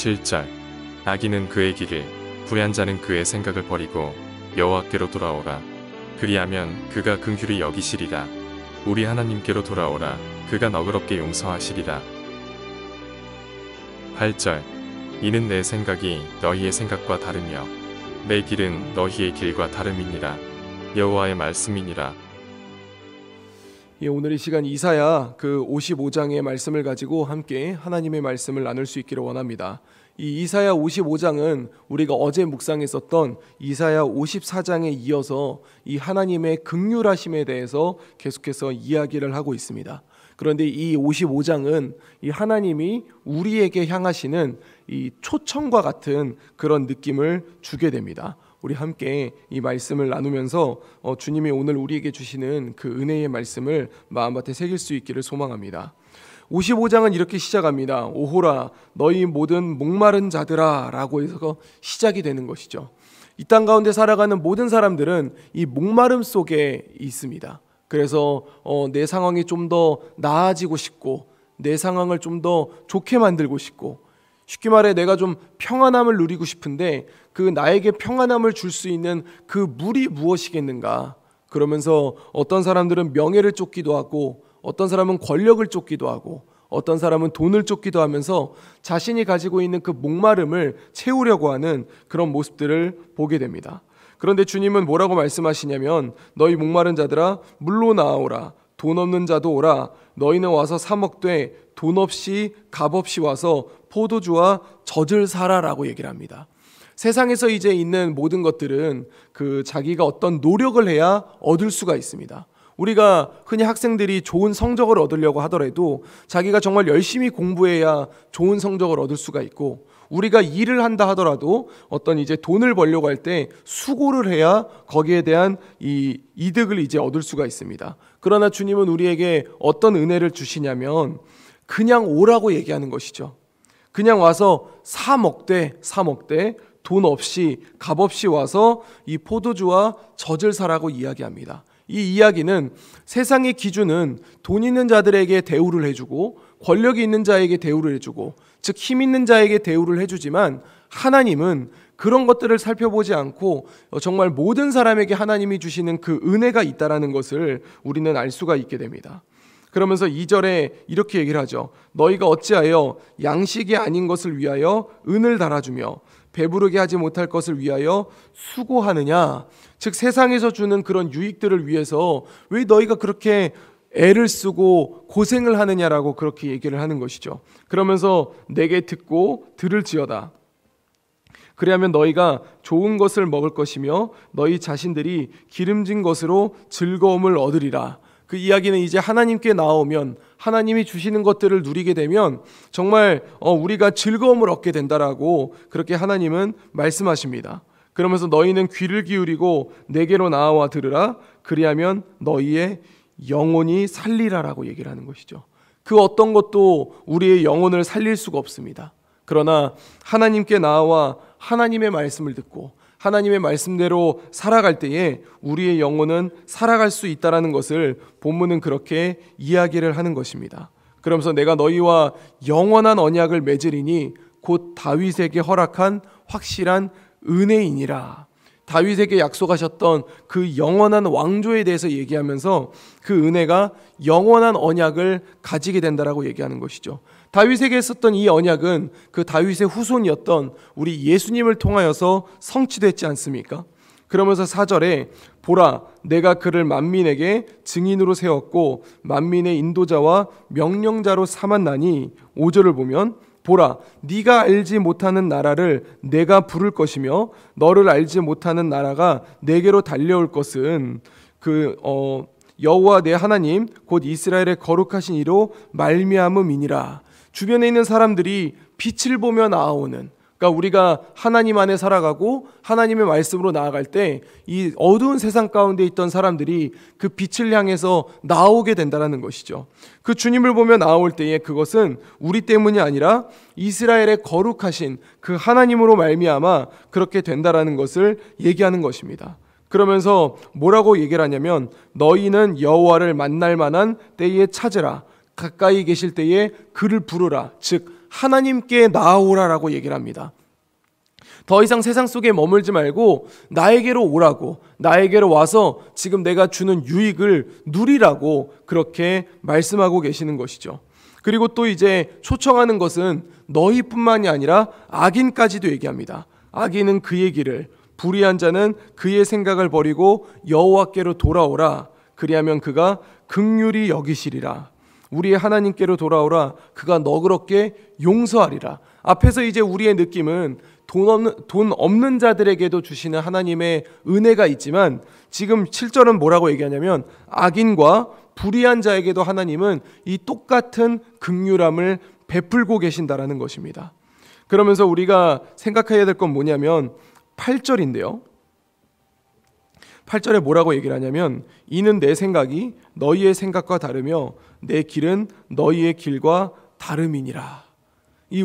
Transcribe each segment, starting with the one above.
7절 악인은 그의 길을 불의한 자는 그의 생각을 버리고 여호와께로 돌아오라. 그리하면 그가 긍휼히 여기시리라. 우리 하나님께로 돌아오라. 그가 너그럽게 용서하시리라. 8절 이는 내 생각이 너희의 생각과 다르며 내 길은 너희의 길과 다름이니라. 여호와의 말씀이니라. 오늘 이 시간 이사야 그 55장의 말씀을 가지고 함께 하나님의 말씀을 나눌 수 있기를 원합니다. 이 이사야 55장은 우리가 어제 묵상했었던 이사야 54장에 이어서 이 하나님의 긍휼하심에 대해서 계속해서 이야기를 하고 있습니다. 그런데 이 55장은 이 하나님이 우리에게 향하시는 이 초청과 같은 그런 느낌을 주게 됩니다. 우리 함께 이 말씀을 나누면서 주님이 오늘 우리에게 주시는 그 은혜의 말씀을 마음밭에 새길 수 있기를 소망합니다. 55장은 이렇게 시작합니다. 오호라 너희 모든 목마른 자들아 라고 해서 시작이 되는 것이죠. 이 땅 가운데 살아가는 모든 사람들은 이 목마름 속에 있습니다. 그래서 내 상황이 좀 더 나아지고 싶고 내 상황을 좀 더 좋게 만들고 싶고 쉽게 말해 내가 좀 평안함을 누리고 싶은데 그 나에게 평안함을 줄 수 있는 그 물이 무엇이겠는가. 그러면서 어떤 사람들은 명예를 쫓기도 하고 어떤 사람은 권력을 쫓기도 하고 어떤 사람은 돈을 쫓기도 하면서 자신이 가지고 있는 그 목마름을 채우려고 하는 그런 모습들을 보게 됩니다. 그런데 주님은 뭐라고 말씀하시냐면 너희 목마른 자들아 물로 나아오라. 돈 없는 자도 오라. 너희는 와서 사 먹되 돈 없이 값 없이 와서 포도주와 젖을 사라라고 얘기를 합니다. 세상에서 이제 있는 모든 것들은 그 자기가 어떤 노력을 해야 얻을 수가 있습니다. 우리가 흔히 학생들이 좋은 성적을 얻으려고 하더라도 자기가 정말 열심히 공부해야 좋은 성적을 얻을 수가 있고 우리가 일을 한다 하더라도 어떤 이제 돈을 벌려고 할 때 수고를 해야 거기에 대한 이 이득을 이제 얻을 수가 있습니다. 그러나 주님은 우리에게 어떤 은혜를 주시냐면 그냥 오라고 얘기하는 것이죠. 그냥 와서 사 먹되 돈 없이 값 없이 와서 이 포도주와 젖을 사라고 이야기합니다. 이 이야기는 세상의 기준은 돈 있는 자들에게 대우를 해주고 권력이 있는 자에게 대우를 해주고 즉 힘 있는 자에게 대우를 해주지만 하나님은 그런 것들을 살펴보지 않고 정말 모든 사람에게 하나님이 주시는 그 은혜가 있다라는 것을 우리는 알 수가 있게 됩니다. 그러면서 2절에 이렇게 얘기를 하죠. 너희가 어찌하여 양식이 아닌 것을 위하여 은을 달아주며 배부르게 하지 못할 것을 위하여 수고하느냐. 즉 세상에서 주는 그런 유익들을 위해서 왜 너희가 그렇게 애를 쓰고 고생을 하느냐라고 그렇게 얘기를 하는 것이죠. 그러면서 내게 듣고 들을지어다. 그리하면 너희가 좋은 것을 먹을 것이며 너희 자신들이 기름진 것으로 즐거움을 얻으리라. 그 이야기는 이제 하나님께 나오면 하나님이 주시는 것들을 누리게 되면 정말 우리가 즐거움을 얻게 된다라고 그렇게 하나님은 말씀하십니다. 그러면서 너희는 귀를 기울이고 내게로 나와 들으라. 그리하면 너희의 영혼이 살리라라고 얘기를 하는 것이죠. 그 어떤 것도 우리의 영혼을 살릴 수가 없습니다. 그러나 하나님께 나와 하나님의 말씀을 듣고 하나님의 말씀대로 살아갈 때에 우리의 영혼은 살아갈 수 있다는 것을 본문은 그렇게 이야기를 하는 것입니다. 그러면서 내가 너희와 영원한 언약을 맺으리니 곧 다윗에게 허락한 확실한 은혜이니라. 다윗에게 약속하셨던 그 영원한 왕조에 대해서 얘기하면서 그 은혜가 영원한 언약을 가지게 된다라고 얘기하는 것이죠. 다윗에게 했었던 이 언약은 그 다윗의 후손이었던 우리 예수님을 통하여서 성취됐지 않습니까? 그러면서 4절에 보라 내가 그를 만민에게 증인으로 세웠고 만민의 인도자와 명령자로 삼았나니 5절을 보면 보라 네가 알지 못하는 나라를 내가 부를 것이며 너를 알지 못하는 나라가 내게로 달려올 것은 여호와 내 하나님 곧 이스라엘의 거룩하신 이로 말미암음이니라. 주변에 있는 사람들이 빛을 보며 나아오는, 그러니까 우리가 하나님 안에 살아가고 하나님의 말씀으로 나아갈 때 이 어두운 세상 가운데 있던 사람들이 그 빛을 향해서 나오게 된다는 것이죠. 그 주님을 보며 나올 때에 그것은 우리 때문이 아니라 이스라엘의 거룩하신 그 하나님으로 말미암아 그렇게 된다라는 것을 얘기하는 것입니다. 그러면서 뭐라고 얘기를 하냐면 너희는 여호와를 만날 만한 때에 찾으라. 가까이 계실 때에 그를 부르라. 즉 하나님께 나아오라라고 얘기를 합니다. 더 이상 세상 속에 머물지 말고 나에게로 오라고, 나에게로 와서 지금 내가 주는 유익을 누리라고 그렇게 말씀하고 계시는 것이죠. 그리고 또 이제 초청하는 것은 너희뿐만이 아니라 악인까지도 얘기합니다. 악인은 그의 길을, 불의한 자는 그의 생각을 버리고 여호와께로 돌아오라. 그리하면 그가 긍휼히 여기시리라. 우리의 하나님께로 돌아오라. 그가 너그럽게 용서하리라. 앞에서 이제 우리의 느낌은 돈 없는 자들에게도 주시는 하나님의 은혜가 있지만, 지금 7절은 뭐라고 얘기하냐면 악인과 불의한 자에게도 하나님은 이 똑같은 긍휼함을 베풀고 계신다라는 것입니다. 그러면서 우리가 생각해야 될 건 뭐냐면 8절인데요. 8절에 뭐라고 얘기를 하냐면 이는 내 생각이 너희의 생각과 다르며 내 길은 너희의 길과 다름이니라.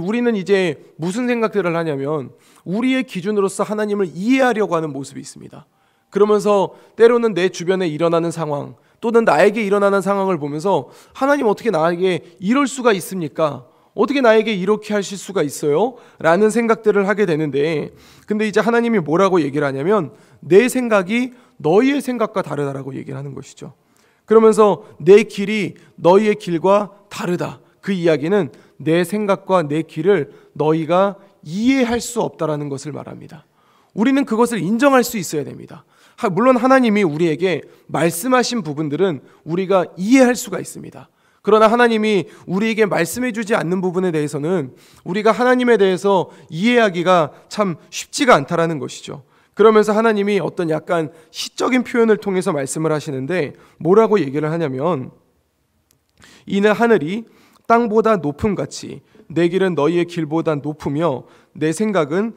우리는 이제 무슨 생각들을 하냐면 우리의 기준으로서 하나님을 이해하려고 하는 모습이 있습니다. 그러면서 때로는 내 주변에 일어나는 상황 또는 나에게 일어나는 상황을 보면서 하나님 어떻게 나에게 이럴 수가 있습니까? 어떻게 나에게 이렇게 하실 수가 있어요? 라는 생각들을 하게 되는데, 근데 이제 하나님이 뭐라고 얘기를 하냐면 내 생각이 너희의 생각과 다르다라고 얘기를 하는 것이죠. 그러면서 내 길이 너희의 길과 다르다. 그 이야기는 내 생각과 내 길을 너희가 이해할 수 없다라는 것을 말합니다. 우리는 그것을 인정할 수 있어야 됩니다. 물론 하나님이 우리에게 말씀하신 부분들은 우리가 이해할 수가 있습니다. 그러나 하나님이 우리에게 말씀해 주지 않는 부분에 대해서는 우리가 하나님에 대해서 이해하기가 참 쉽지가 않다라는 것이죠. 그러면서 하나님이 어떤 약간 시적인 표현을 통해서 말씀을 하시는데 뭐라고 얘기를 하냐면 이는 하늘이 땅보다 높음같이 내 길은 너희의 길보다 높으며 내 생각은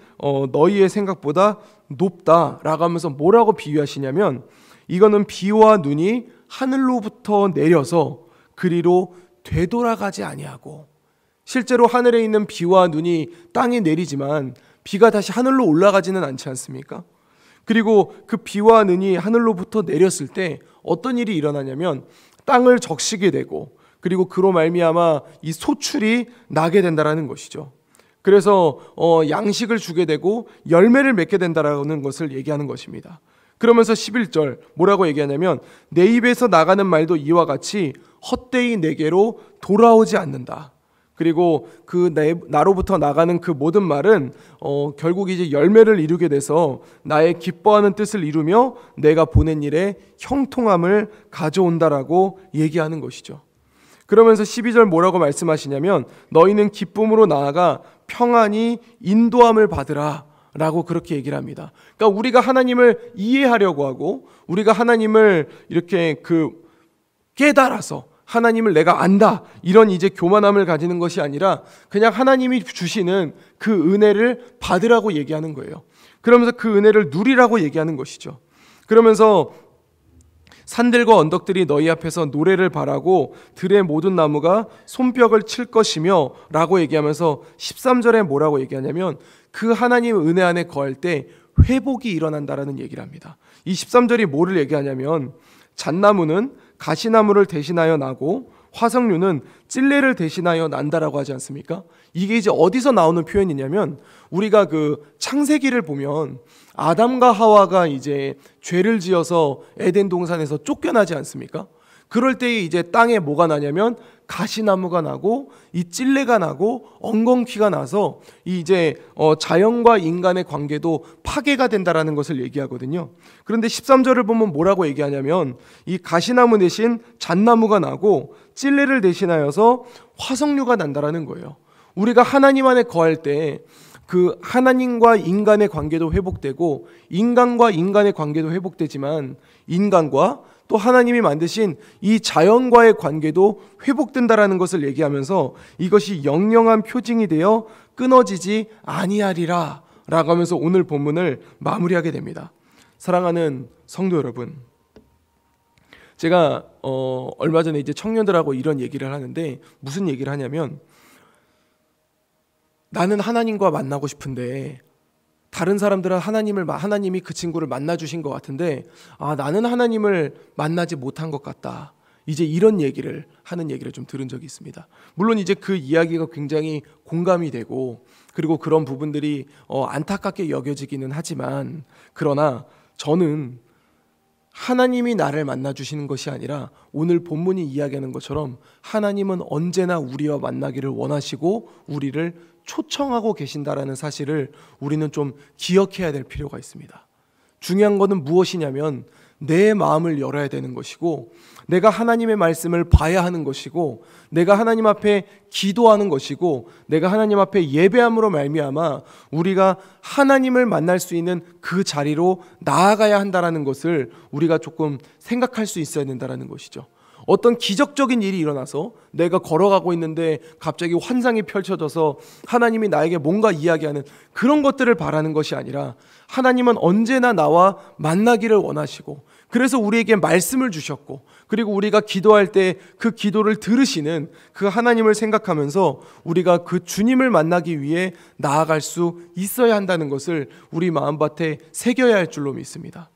너희의 생각보다 높다라고 하면서 뭐라고 비유하시냐면 이거는 비와 눈이 하늘로부터 내려서 그리로 되돌아가지 아니하고, 실제로 하늘에 있는 비와 눈이 땅에 내리지만 비가 다시 하늘로 올라가지는 않지 않습니까? 그리고 그 비와 눈이 하늘로부터 내렸을 때 어떤 일이 일어나냐면 땅을 적시게 되고 그리고 그로 말미암아 이 소출이 나게 된다라는 것이죠. 그래서 양식을 주게 되고 열매를 맺게 된다라는 것을 얘기하는 것입니다. 그러면서 11절 뭐라고 얘기하냐면 내 입에서 나가는 말도 이와 같이 헛되이 내게로 돌아오지 않는다. 그리고 나로부터 나가는 그 모든 말은 결국 이제 열매를 이루게 돼서 나의 기뻐하는 뜻을 이루며 내가 보낸 일에 형통함을 가져온다라고 얘기하는 것이죠. 그러면서 12절 뭐라고 말씀하시냐면 너희는 기쁨으로 나아가 평안히 인도함을 받으라 라고 그렇게 얘기를 합니다. 그러니까 우리가 하나님을 이해하려고 하고 우리가 하나님을 이렇게 깨달아서 하나님을 내가 안다 이런 이제 교만함을 가지는 것이 아니라 그냥 하나님이 주시는 그 은혜를 받으라고 얘기하는 거예요. 그러면서 그 은혜를 누리라고 얘기하는 것이죠. 그러면서 산들과 언덕들이 너희 앞에서 노래를 바라고 들의 모든 나무가 손뼉을 칠 것이며 라고 얘기하면서 13절에 뭐라고 얘기하냐면 그 하나님의 은혜 안에 거할 때 회복이 일어난다라는 얘기를 합니다. 이 13절이 뭐를 얘기하냐면 잣나무는 가시나무를 대신하여 나고 화석류는 찔레를 대신하여 난다라고 하지 않습니까? 이게 이제 어디서 나오는 표현이냐면 우리가 창세기를 보면 아담과 하와가 이제 죄를 지어서 에덴 동산에서 쫓겨나지 않습니까? 그럴 때에 이제 땅에 뭐가 나냐면 가시나무가 나고 이 찔레가 나고 엉겅퀴가 나서 이제 자연과 인간의 관계도 파괴가 된다라는 것을 얘기하거든요. 그런데 13절을 보면 뭐라고 얘기하냐면 이 가시나무 대신 잣나무가 나고 찔레를 대신하여서 화석류가 난다라는 거예요. 우리가 하나님 안에 거할 때 그 하나님과 인간의 관계도 회복되고 인간과 인간의 관계도 회복되지만 인간과 또 하나님이 만드신 이 자연과의 관계도 회복된다라는 것을 얘기하면서 이것이 영영한 표징이 되어 끊어지지 아니하리라 라고 하면서 오늘 본문을 마무리하게 됩니다. 사랑하는 성도 여러분, 제가 얼마 전에 이제 청년들하고 이런 얘기를 하는데 무슨 얘기를 하냐면 나는 하나님과 만나고 싶은데 다른 사람들은 하나님이 그 친구를 만나주신 것 같은데 나는 하나님을 만나지 못한 것 같다. 이제 이런 얘기를 하는 얘기를 좀 들은 적이 있습니다. 물론 이제 그 이야기가 굉장히 공감이 되고 그리고 그런 부분들이 안타깝게 여겨지기는 하지만 그러나 저는 하나님이 나를 만나 주시는 것이 아니라 오늘 본문이 이야기하는 것처럼 하나님은 언제나 우리와 만나기를 원하시고 우리를 초청하고 계신다라는 사실을 우리는 좀 기억해야 될 필요가 있습니다. 중요한 것은 무엇이냐면 내 마음을 열어야 되는 것이고 내가 하나님의 말씀을 봐야 하는 것이고 내가 하나님 앞에 기도하는 것이고 내가 하나님 앞에 예배함으로 말미암아 우리가 하나님을 만날 수 있는 그 자리로 나아가야 한다는 것을 우리가 조금 생각할 수 있어야 된다는 것이죠. 어떤 기적적인 일이 일어나서 내가 걸어가고 있는데 갑자기 환상이 펼쳐져서 하나님이 나에게 뭔가 이야기하는 그런 것들을 바라는 것이 아니라 하나님은 언제나 나와 만나기를 원하시고 그래서 우리에게 말씀을 주셨고 그리고 우리가 기도할 때 그 기도를 들으시는 그 하나님을 생각하면서 우리가 그 주님을 만나기 위해 나아갈 수 있어야 한다는 것을 우리 마음밭에 새겨야 할 줄로 믿습니다.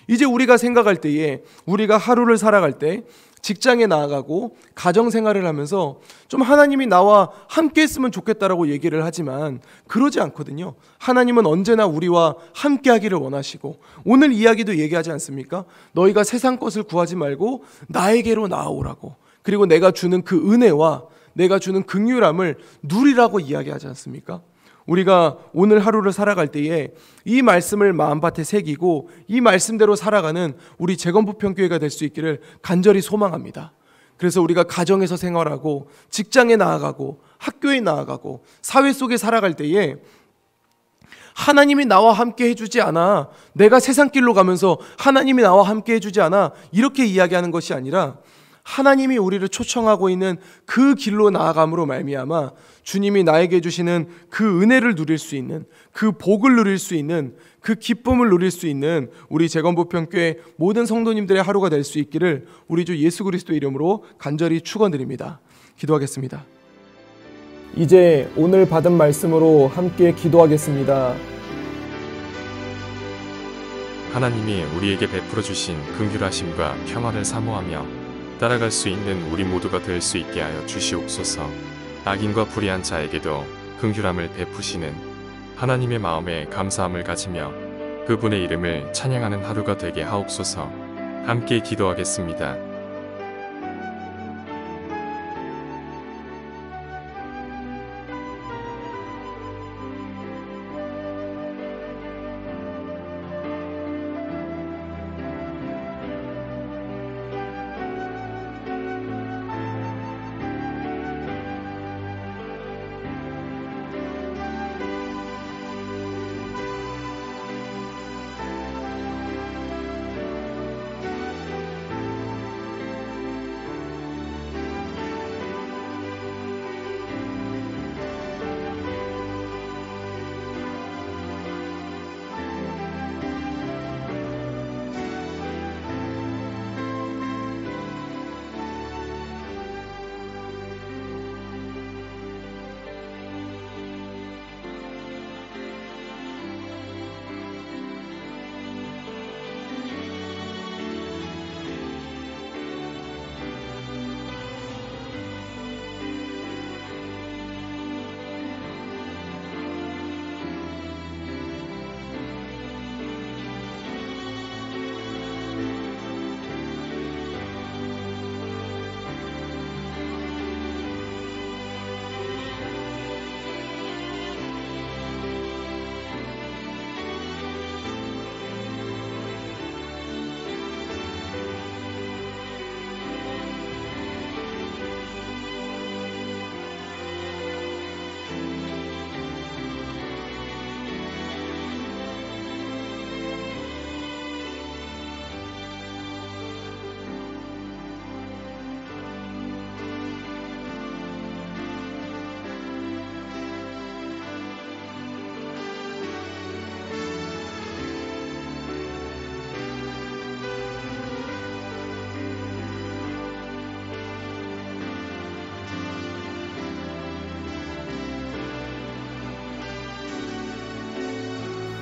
이제 우리가 생각할 때에 우리가 하루를 살아갈 때 직장에 나아가고 가정생활을 하면서 좀 하나님이 나와 함께 했으면 좋겠다라고 얘기를 하지만 그러지 않거든요. 하나님은 언제나 우리와 함께 하기를 원하시고 오늘 이야기도 얘기하지 않습니까? 너희가 세상 것을 구하지 말고 나에게로 나아오라고 그리고 내가 주는 그 은혜와 내가 주는 긍휼함을 누리라고 이야기하지 않습니까? 우리가 오늘 하루를 살아갈 때에 이 말씀을 마음밭에 새기고 이 말씀대로 살아가는 우리 재건부평교회가 될 수 있기를 간절히 소망합니다. 그래서 우리가 가정에서 생활하고 직장에 나아가고 학교에 나아가고 사회 속에 살아갈 때에 하나님이 나와 함께 해주지 않아 내가 세상 길로 가면서 하나님이 나와 함께 해주지 않아 이렇게 이야기하는 것이 아니라 하나님이 우리를 초청하고 있는 그 길로 나아감으로 말미암아 주님이 나에게 주시는 그 은혜를 누릴 수 있는 그 복을 누릴 수 있는 그 기쁨을 누릴 수 있는 우리 재건부평교회 모든 성도님들의 하루가 될 수 있기를 우리 주 예수 그리스도의 이름으로 간절히 축원드립니다. 기도하겠습니다. 이제 오늘 받은 말씀으로 함께 기도하겠습니다. 하나님이 우리에게 베풀어 주신 긍휼하심과 평화를 사모하며 따라갈 수 있는 우리 모두가 될 수 있게 하여 주시옵소서. 악인과 불의한 자에게도 긍휼함을 베푸시는 하나님의 마음에 감사함을 가지며 그분의 이름을 찬양하는 하루가 되게 하옵소서. 함께 기도하겠습니다.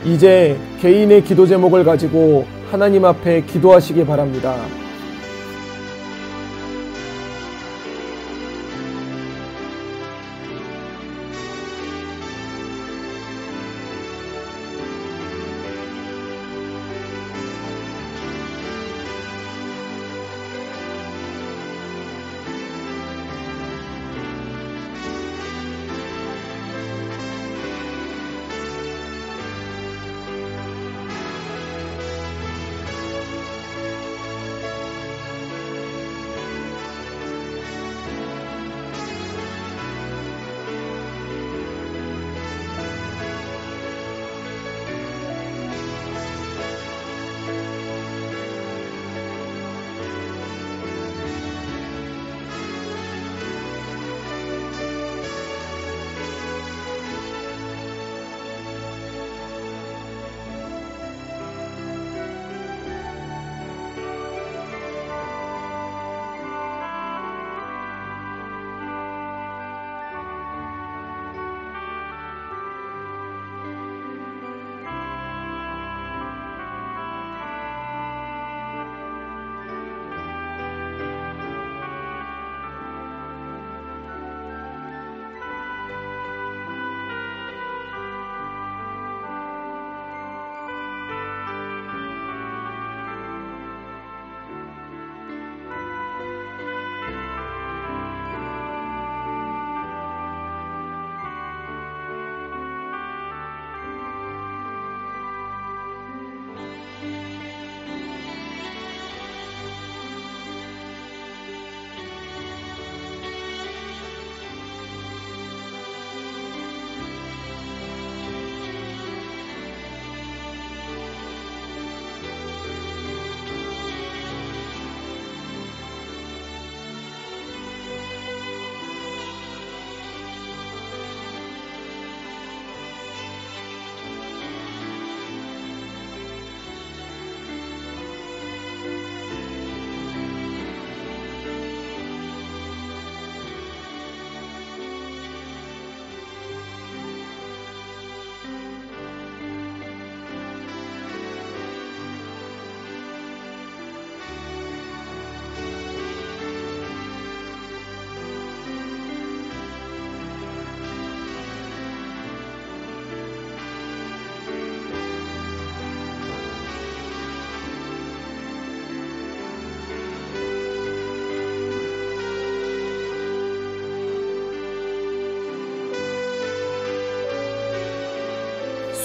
이제 개인의 기도 제목을 가지고 하나님 앞에 기도하시기 바랍니다.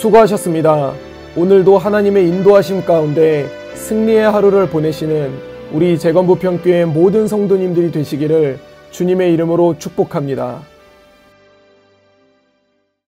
수고하셨습니다. 오늘도 하나님의 인도하심 가운데 승리의 하루를 보내시는 우리 재건부평교회 모든 성도님들이 되시기를 주님의 이름으로 축복합니다.